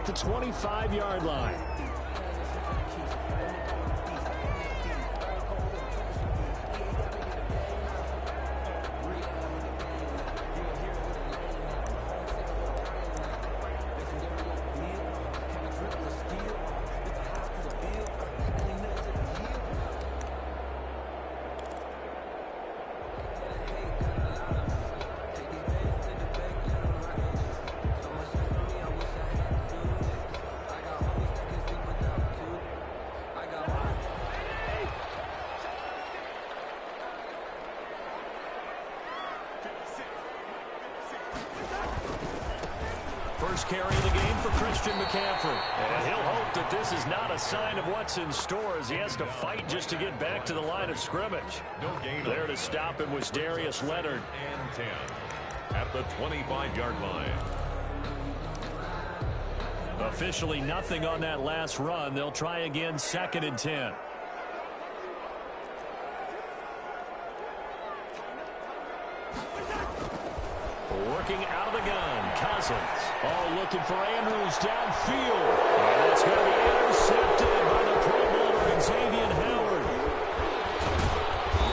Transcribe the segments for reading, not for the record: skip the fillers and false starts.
the 25-yard line. First carry of the game for Christian McCaffrey. And he'll hope that this is not a sign of what's in store as he has to fight just to get back to the line of scrimmage. There to stop him was Darius Leonard. And 10 at the 25-yard line. Officially nothing on that last run. They'll try again, 2nd and 10. Working out of the gun, Cousins. Oh, looking for Andrews downfield. And that's going to be intercepted by the Pro Bowler, Xavier Howard.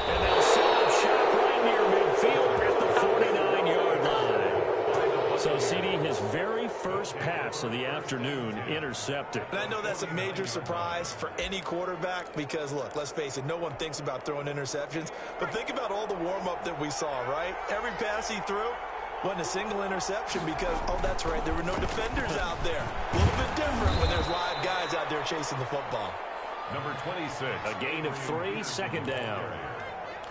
And they'll set up shop right near midfield at the 49-yard line. So, CD, his very first pass of the afternoon intercepted. And I know that's a major surprise for any quarterback because, look, let's face it, no one thinks about throwing interceptions. But think about all the warm-up that we saw, right? Every pass he threw wasn't a single interception because, oh, that's right, there were no defenders out there. A little bit different when there's live guys out there chasing the football. Number 26. A gain of 3, 2nd down.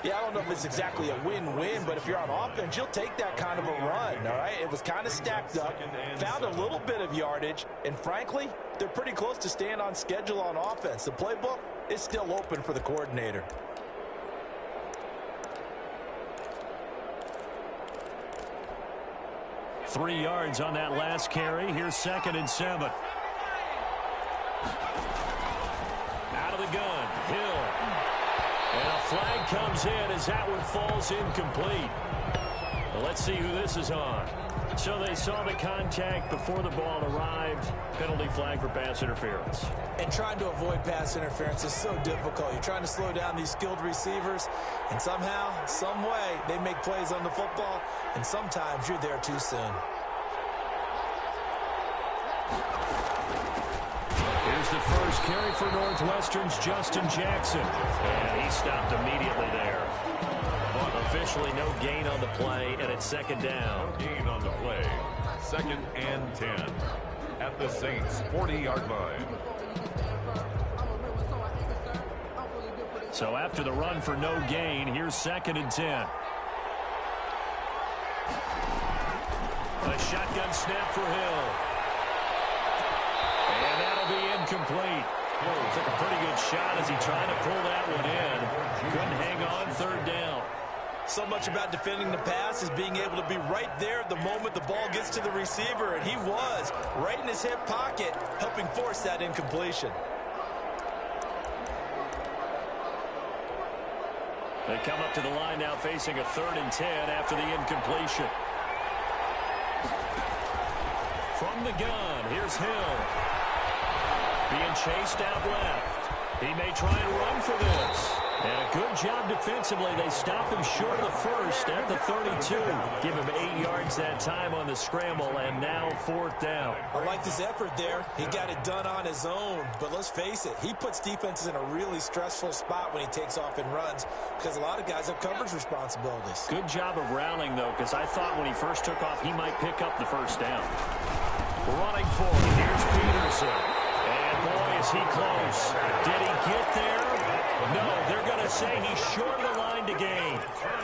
Yeah, I don't know if it's exactly a win-win, but if you're on offense, you'll take that kind of a run, all right? It was kind of stacked up, found a little bit of yardage, and frankly, they're pretty close to staying on schedule on offense. The playbook is still open for the coordinator. Three yards on that last carry. Here's 2nd and 7. Out of the gun, Hill. And a flag comes in as that one falls incomplete. Well, let's see who this is on. So they saw the contact before the ball arrived. Penalty flag for pass interference. And trying to avoid pass interference is so difficult. You're trying to slow down these skilled receivers, and somehow, some way, they make plays on the football, and sometimes you're there too soon. Here's the first carry for Northwestern's Justin Jackson. And he stopped immediately there. Officially no gain on the play, and it's 2nd down. No gain on the play. 2nd and 10 at the Saints' 40-yard line. So after the run for no gain, here's 2nd and 10. A shotgun snap for Hill. And that'll be incomplete. Took a pretty good shot as he tried to pull that one in. Couldn't hang on, 3rd down. So much about defending the pass is being able to be right there at the moment the ball gets to the receiver, and he was right in his hip pocket, helping force that incompletion. They come up to the line now facing a 3rd and 10 after the incompletion. From the gun, here's Hill. Being chased out left. He may try and run for this. And a good job defensively. They stop him short of the first at the 32. Give him 8 yards that time on the scramble, and now 4th down. I liked his effort there. He got it done on his own. But let's face it, he puts defenses in a really stressful spot when he takes off and runs because a lot of guys have coverage responsibilities. Good job of rallying, though, because I thought when he first took off, he might pick up the 1st down. Running for it. Here's Peterson. And, boy, is he close. Did he get there? No, they're going to say he's short of the line to gain.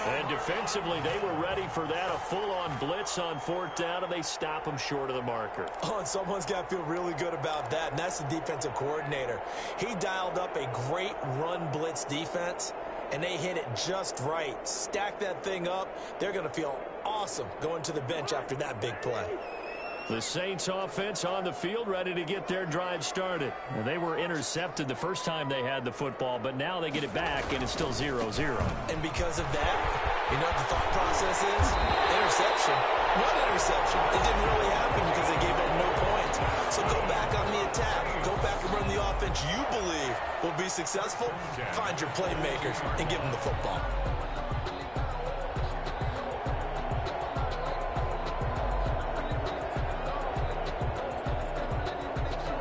And defensively, they were ready for that, a full-on blitz on 4th down, and they stop him short of the marker. Oh, and someone's got to feel really good about that, and that's the defensive coordinator. He dialed up a great run blitz defense, and they hit it just right. Stack that thing up. They're going to feel awesome going to the bench after that big play. The Saints offense on the field ready to get their drive started. Well, they were intercepted the first time they had the football, but now they get it back, and it's still 0-0. And because of that, you know what the thought process is? Interception. What interception? It didn't really happen because they gave up no points. So go back attack, go back and run the offense you believe will be successful. Find your playmakers and give them the football.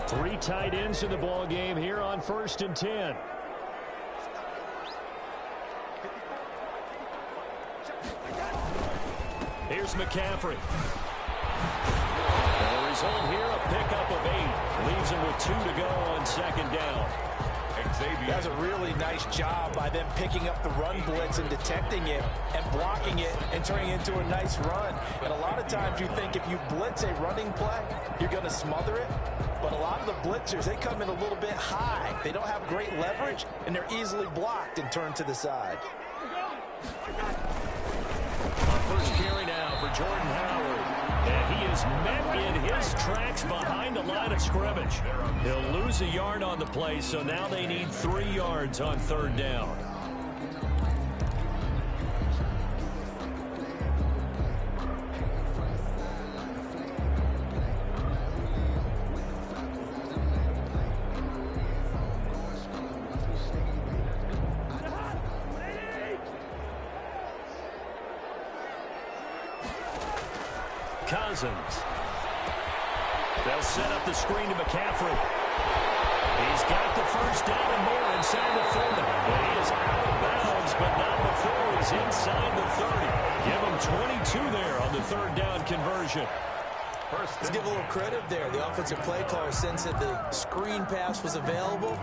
Three tight ends in the ball game here on 1st and 10. Here's McCaffrey. The result here, a pickup of 8. Leaves him with 2 to go on 2nd down. That's a really nice job by them picking up the run blitz and detecting it and blocking it and turning it into a nice run. And a lot of times you think if you blitz a running play, you're going to smother it. But a lot of the blitzers, they come in a little bit high. They don't have great leverage, and they're easily blocked and turned to the side. On first carry now for Jordan Howard. And he is met in his tracks behind the line of scrimmage. He'll lose a yard on the play, so now they need 3 yards on 3rd down. Cousins. They'll set up the screen to McCaffrey. He's got the first down and more inside the 40. But he is out of bounds, but not before he's inside the 30. Give him 22 there on the 3rd down conversion. Let's give a little credit there. The offensive play caller sensed that the screen pass was available.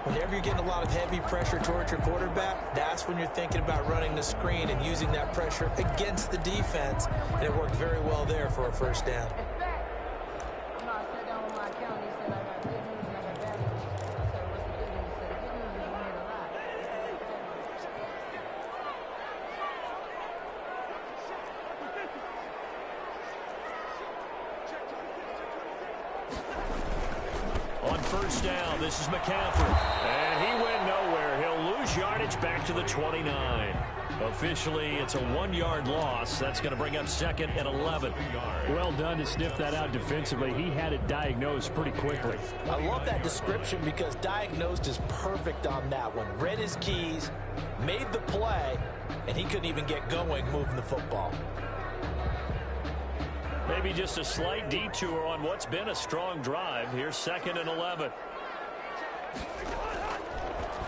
Whenever you're getting a lot of heavy pressure towards your quarterback, that's when you're thinking about running the screen and using that pressure against the defense. And it worked very well there for a 1st down. On 1st down, this is McCaffrey. And he went nowhere. He'll lose yardage back to the 29. Officially, it's a 1-yard loss. That's going to bring up 2nd and 11. Well done to sniff that out defensively. He had it diagnosed pretty quickly. I love that description because diagnosed is perfect on that one. Read his keys, made the play, and he couldn't even get going moving the football. Maybe just a slight detour on what's been a strong drive. Here's 2nd and 11.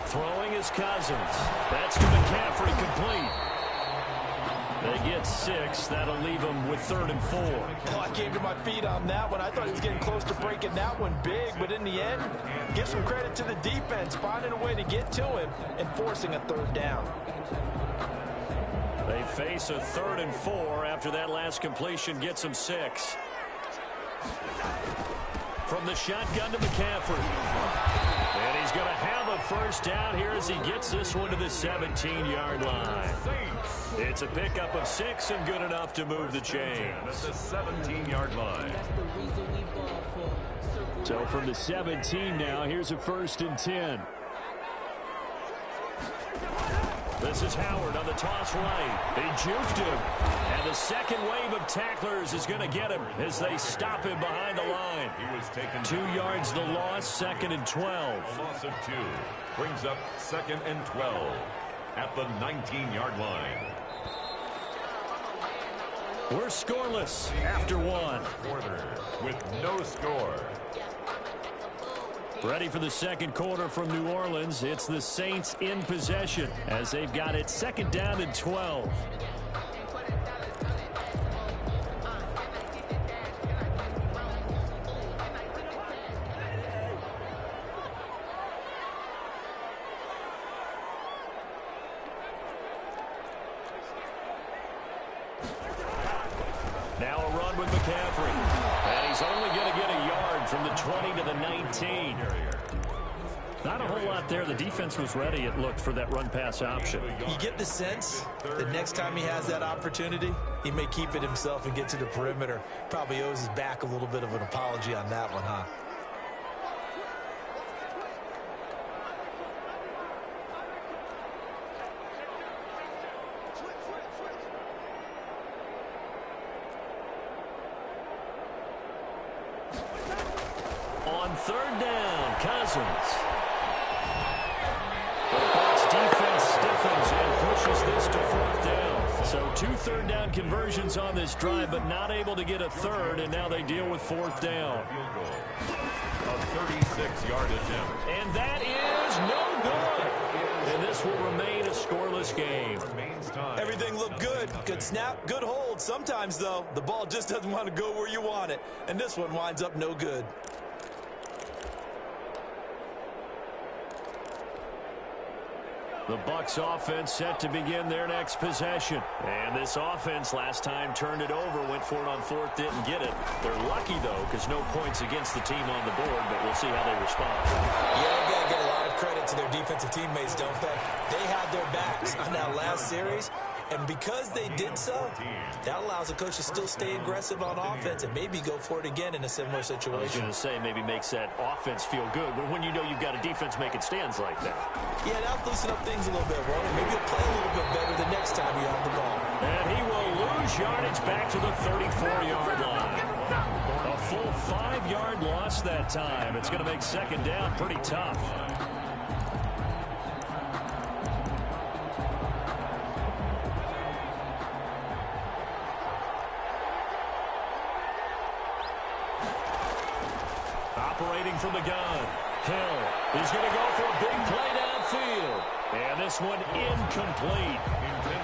Throwing is Cousins. That's to McCaffrey, complete. They get 6. That'll leave them with 3rd and 4. Oh, I came to my feet on that one. I thought he was getting close to breaking that one big, but in the end, give some credit to the defense, finding a way to get to him and forcing a 3rd down. They face a 3rd and 4 after that last completion gets them 6. From the shotgun to McCaffrey. And he's going to have a 1st down here as he gets this one to the 17-yard line. It's a pickup of 6 and good enough to move the chains. At the 17-yard line. So from the 17 now, here's a 1st and 10. This is Howard on the toss right. They juked him. And the second wave of tacklers is going to get him as they stop him behind the line. He was taken 2 yards the loss, 2nd and 12. A loss of 2 brings up 2nd and 12 at the 19-yard line. We're scoreless after 1. Quarter with no score. Ready for the 2nd quarter from New Orleans. It's the Saints in possession as they've got it 2nd down and 12. Now a run with McCaffrey. And he's only going to get a yard from the 20 to the 19. Not a whole lot there. The defense was ready, it looked, for that run-pass option. You get the sense that next time he has that opportunity, he may keep it himself and get to the perimeter. Probably owes his back a little bit of an apology on that one, huh? third down. Cousins. The Bucs defense stiffens and pushes this to fourth down. So 2 third-down conversions on this drive, but not able to get a third, and now they deal with fourth down. A 36-yard attempt. And that is no good. And this will remain a scoreless game. Everything looked good. Good snap, good hold. Sometimes, though, the ball just doesn't want to go where you want it. And this one winds up no good. The Bucs offense set to begin their next possession. And this offense last time turned it over, went for it on fourth, didn't get it. They're lucky, though, because no points against the team on the board, but we'll see how they respond. Yeah, they got to give a lot of credit to their defensive teammates, don't they? They had their backs on that last series, and because they did so, that allows the coach to still stay aggressive on offense and maybe go for it again in a similar situation. I was going to say maybe makes that offense feel good, but when you know you've got a defense making stands like that. Yeah, that'll loosen up things a little bit, won't it? Maybe he'll play a little bit better the next time you have the ball. And he will lose yardage back to the 34-yard line. A full 5-yard loss that time. It's going to make second down pretty tough. Operating from the gun. Hill is going to go for a big play downfield. And this one incomplete.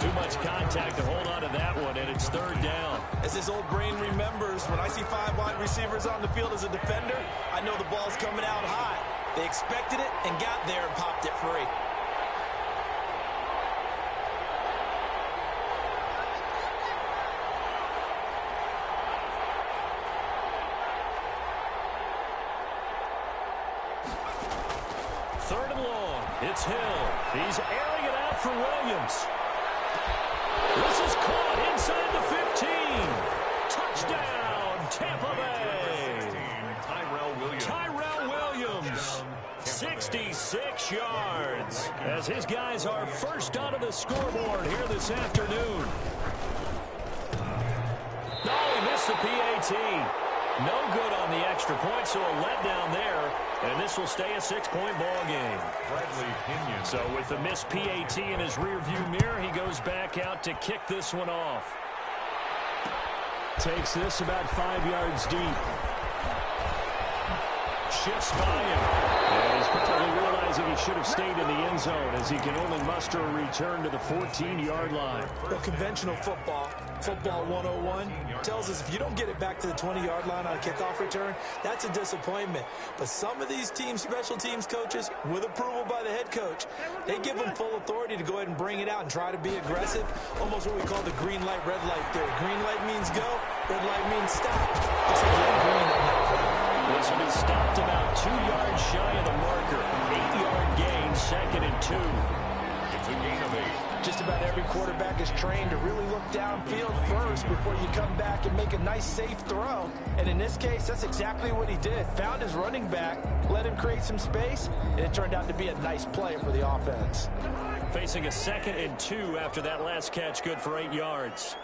Too much contact to hold on to that one, and it's third down. As his old brain remembers, when I see 5 wide receivers on the field as a defender, I know the ball's coming out high. They expected it and got there and popped it free. Third and long. It's Hill. He's airing it out for Williams. This is caught inside the 15. Touchdown, Tampa Bay. Tyrell Williams. 66 yards. As his guys are first onto the scoreboard here this afternoon. Oh, he missed the PAT. No good on the extra point, so a letdown there. And this will stay a 6-point ball game. So with the missed PAT in his rearview mirror, he goes back out to kick this one off. Takes this about 5 yards deep. Shifts by him. And he's probably realizing he should have stayed in the end zone as he can only muster a return to the 14-yard line. Well, conventional football 101, tells us if you don't get it back to the 20-yard line on a kickoff return, that's a disappointment. But some of these teams, special teams coaches, with approval by the head coach, they give them full authority to go ahead and bring it out and try to be aggressive, almost what we call the green light, red light theory. Green light means go, red light means stop. Looks like they're green on that play. This will be stopped about 2 yards shy of the marker. 8-yard gain, 2nd and 2. It's a gain of 8. Just about every quarterback is trained to really look downfield first before you come back and make a nice, safe throw. And in this case, that's exactly what he did. Found his running back, let him create some space, and it turned out to be a nice play for the offense. Facing a 2nd and 2 after that last catch, good for 8 yards.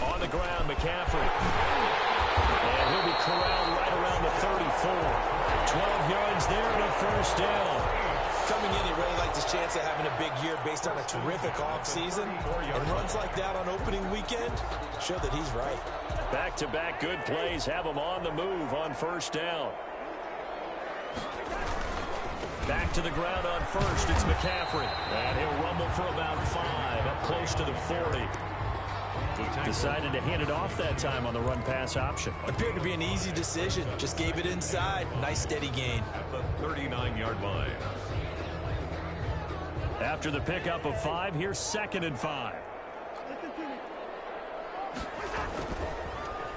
On the ground, McCaffrey. And he'll be corralled right around the 34. 12 yards there and a first down. Coming in, he really liked his chance of having a big year based on a terrific offseason. And runs like that on opening weekend show that he's right. Back-to-back good plays have him on the move on first down. Back to the ground on first, it's McCaffrey. And he'll rumble for about 5, up close to the 40. Decided to hand it off that time on the run-pass option. Appeared to be an easy decision. Just gave it inside. Nice, steady gain. At the 39-yard line. After the pickup of 5, here's 2nd and 5.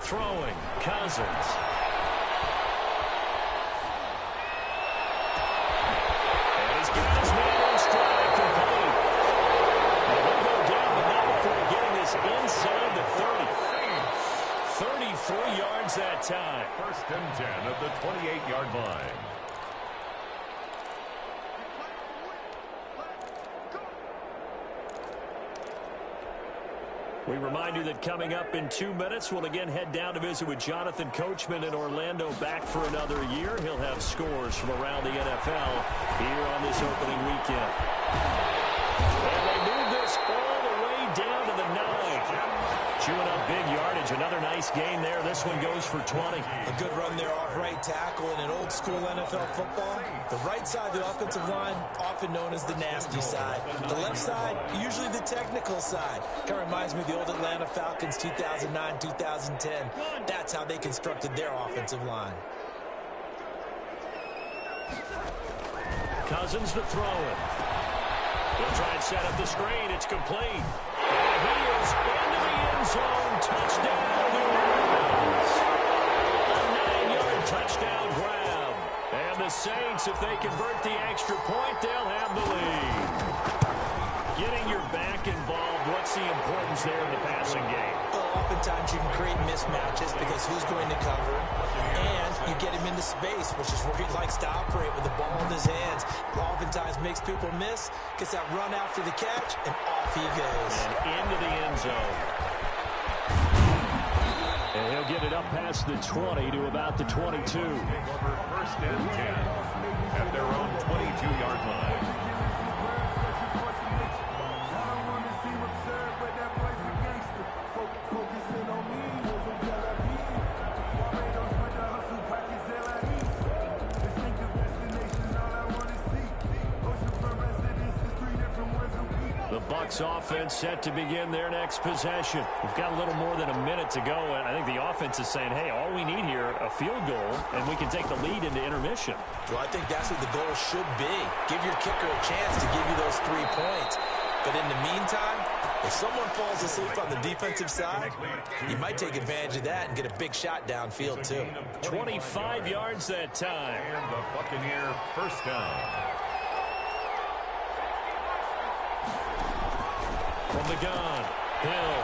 Throwing, Cousins. And he's got his man on stride, complete. And he'll go down, but not before getting this inside the 30. 33 yards that time. 1st and 10 at the 28-yard line. We remind you that coming up in 2 minutes, we'll again head down to visit with Jonathan Coachman in Orlando, back for another year. He'll have scores from around the NFL here on this opening weekend. And they move this all the way down to the 9. Chewing up big yardage. Another nice gain there. This one goes for 20. A good run there off right tackle in an old-school NFL football. The right side of the offensive line, often known as the nasty side. The left side, usually the technical side. Kind of reminds me of the old Atlanta Falcons 2009-2010. That's how they constructed their offensive line. Cousins to throw it. He'll try and set up the screen. It's complete. And he is into the end zone. Touchdown, New Orleans. A 9-yard touchdown grab. And the Saints, if they convert the extra point, they'll have the lead. Getting your back involved, what's the importance there in the passing game? Well, oftentimes you can create mismatches because who's going to cover him, and you get him into space, which is where he likes to operate with the ball in his hands. Oftentimes makes people miss, gets that run after the catch, and off he goes. And into the end zone. And he'll get it up past the 20 to about the 22. Take over first and 10 at their own 22-yard line. The Bucs offense set to begin their next possession. We've got a little more than a minute to go, and I think the offense is saying, hey, all we need here, a field goal, and we can take the lead into intermission. Well, I think that's what the goal should be. Give your kicker a chance to give you those 3 points. But in the meantime, if someone falls asleep on the defensive side, you might take advantage of that and get a big shot downfield, too. 25 yards that time. And the Buccaneer first down. From the gun, Hill.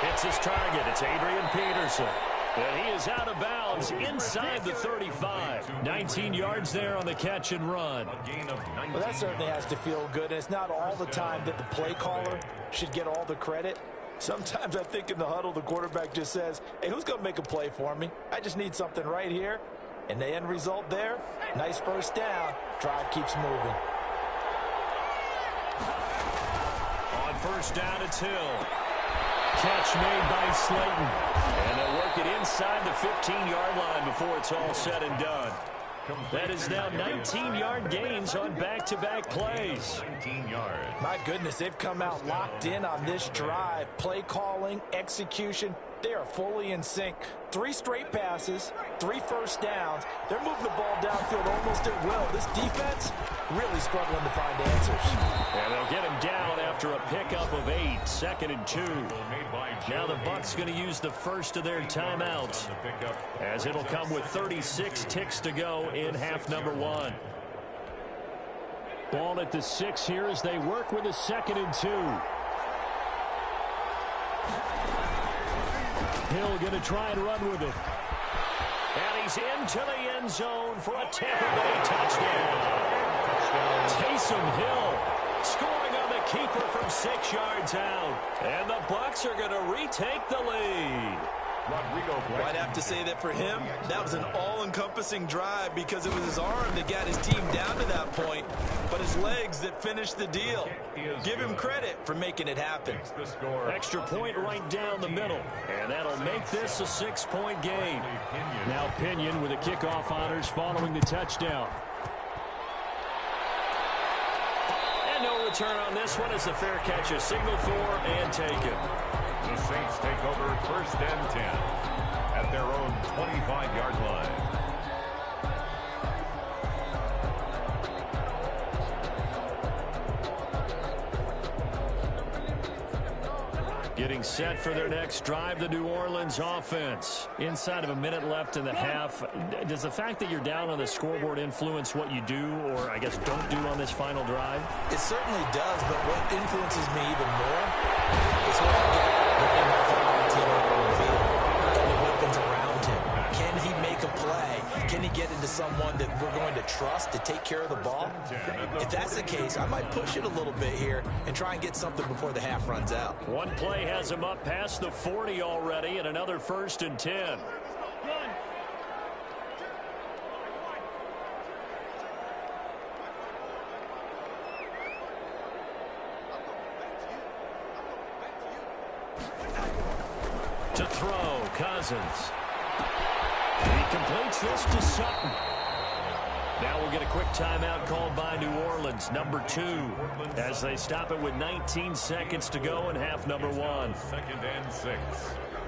Hits his target. It's Adrian Peterson. And he is out of bounds inside the 35. 19 yards there on the catch and run. Well, that certainly has to feel good. And it's not all the time that the play caller should get all the credit. Sometimes I think in the huddle, the quarterback just says, hey, who's going to make a play for me? I just need something right here. And the end result there, nice first down. Drive keeps moving. On first down, it's Hill. Catch made by Slayton. And they'll work it inside the 15-yard line before it's all said and done. That is now 19-yard gains on back-to-back plays. 19 yards. My goodness, they've come out locked in on this drive. Play calling, execution, they are fully in sync. 3 straight passes, 3 first downs. They're moving the ball downfield almost at will. This defense really struggling to find answers. And they'll get him down after a pickup of 8, 2nd and 2. Now the Bucs going to use the first of their timeouts, as it'll come with 36 ticks to go in half number 1. Ball at the 6 here as they work with a 2nd and 2. Hill going to try and run with it. And he's into the end zone for a Tampa Bay touchdown. Taysom Hill scoring on the keeper from 6 yards out. And the Bucs are going to retake the lead. Well, I'd have to say that for him, that was an all-encompassing drive because it was his arm that got his team down to that point, but his legs that finished the deal. Give him credit for making it happen. Extra point right down the middle, and that'll make this a 6-point game. Now Pinion with the kickoff honors following the touchdown. And no return on this one as the fair catch is signaled for and taken. The Saints take over first and 10 at their own 25-yard line. Getting set for their next drive, the New Orleans offense. Inside of a minute left in the half. Does the fact that you're down on the scoreboard influence what you do, or I guess don't do on this final drive? It certainly does, but what influences me even more is what I get looking at the football team on the field and the weapons around him. Can he make a play? can he get into someone that we're going to trust to take care of the ball? If that's the case, I might push it a little bit here and try and get something before the half runs out. One play has him up past the 40 already, and another 1st and 10. To throw, Cousins. He completes this to Sutton. Now we'll get a quick timeout called by New Orleans, number 2, as they stop it with 19 seconds to go in half number 1. 2nd and 6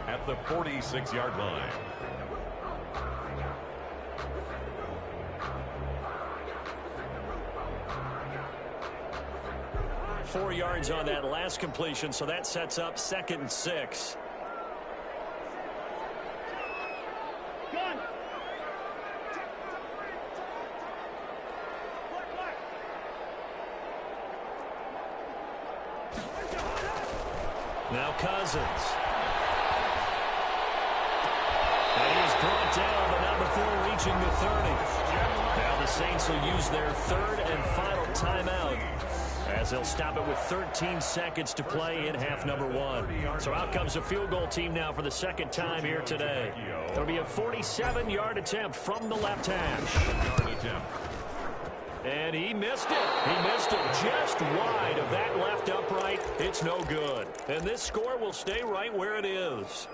at the 46-yard line. Four yards on that last completion, so that sets up 2nd and 6. Now Cousins. And he's brought down, but not before reaching the 30. Now the Saints will use their 3rd and final timeout, as they'll stop it with 13 seconds to play in half number 1. So out comes a field goal team now for the 2nd time here today. It'll be a 47-yard attempt from the left hash. And he missed it. He missed it just wide of that left upright. It's no good. And this score will stay right where it is.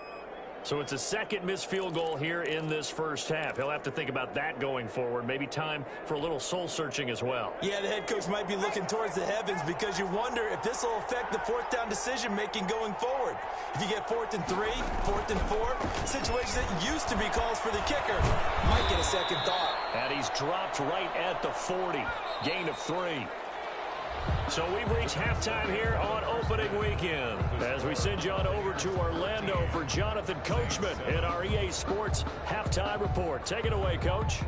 So it's a 2nd missed field goal here in this first half. He'll have to think about that going forward. Maybe time for a little soul-searching as well. Yeah, the head coach might be looking towards the heavens, because you wonder if this will affect the 4th down decision-making going forward. If you get 4th and 3, 4th and 4, situations that used to be calls for the kicker might get a second thought. And he's dropped right at the 40. Gain of 3. So we've reached halftime here on opening weekend, as we send you on over to Orlando for Jonathan Coachman in our EA Sports Halftime Report. Take it away, Coach.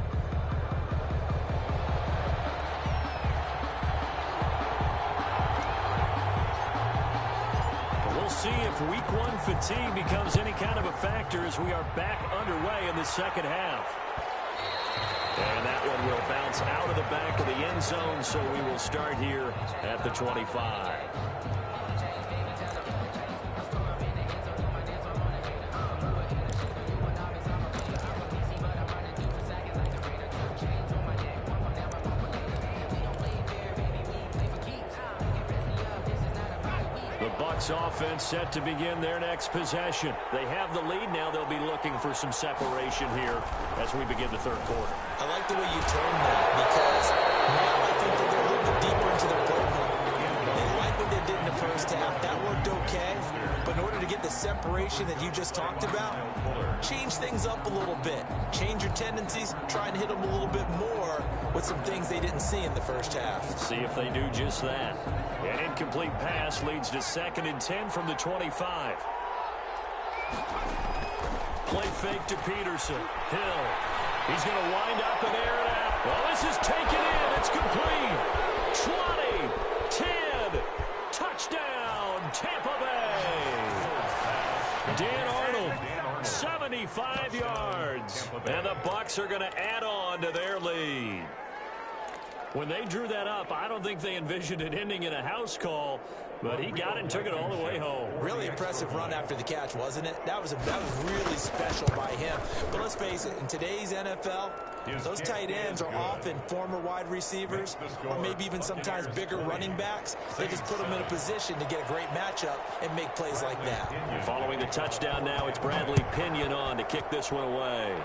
We'll see if week 1 fatigue becomes any kind of a factor as we are back underway in the second half. And that one will bounce out of the back of the end zone, so we will start here at the 25. Bucs offense set to begin their next possession. They have the lead now. They'll be looking for some separation here as we begin the 3rd quarter. I like the way you termed that, because now I think that they're a little bit deeper into their playbook. They like what they did in the first half. That worked okay. But in order to get the separation that you just talked about, change things up a little bit. Change your tendencies. Try and hit them a little bit more with some things they didn't see in the first half. See if they do just that. An incomplete pass leads to 2nd and 10 from the 25. Play fake to Peterson. Hill. He's going to wind up and air it out. Well, this is taken in. It's complete. 20, 10, touchdown, Tampa Bay. Dan Arnold, 75 yards. And the Bucs are going to add on to their lead. When they drew that up, I don't think they envisioned it ending in a house call, but he got it and took it all the way home. Really impressive run after the catch, wasn't it? That was really special by him. But let's face it, in today's NFL, those tight ends are often former wide receivers, or maybe even sometimes bigger running backs. They just put them in a position to get a great matchup and make plays like that. Following the touchdown now, it's Bradley Pinion on to kick this one away.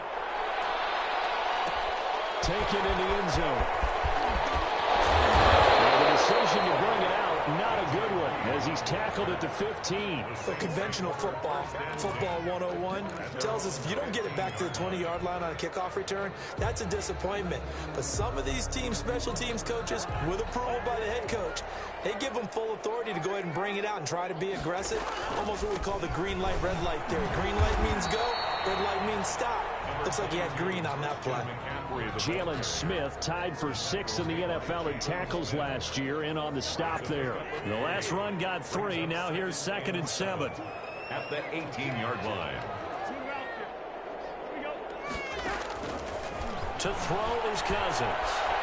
Taken in the end zone. Decision to bring it out, not a good one, as he's tackled at the 15. But conventional football 101, tells us if you don't get it back to the 20-yard line on a kickoff return, that's a disappointment. But some of these teams, special teams coaches, with approval by the head coach, they give them full authority to go ahead and bring it out and try to be aggressive. Almost what we call the green light, red light theory. Green light means go, red light means stop. Looks like he had green on that play. Jalen Smith tied for 6th in the NFL in tackles last year, in on the stop there. The last run got 3. Now here's 2nd and 7. At the 18-yard line. To throw is Cousins.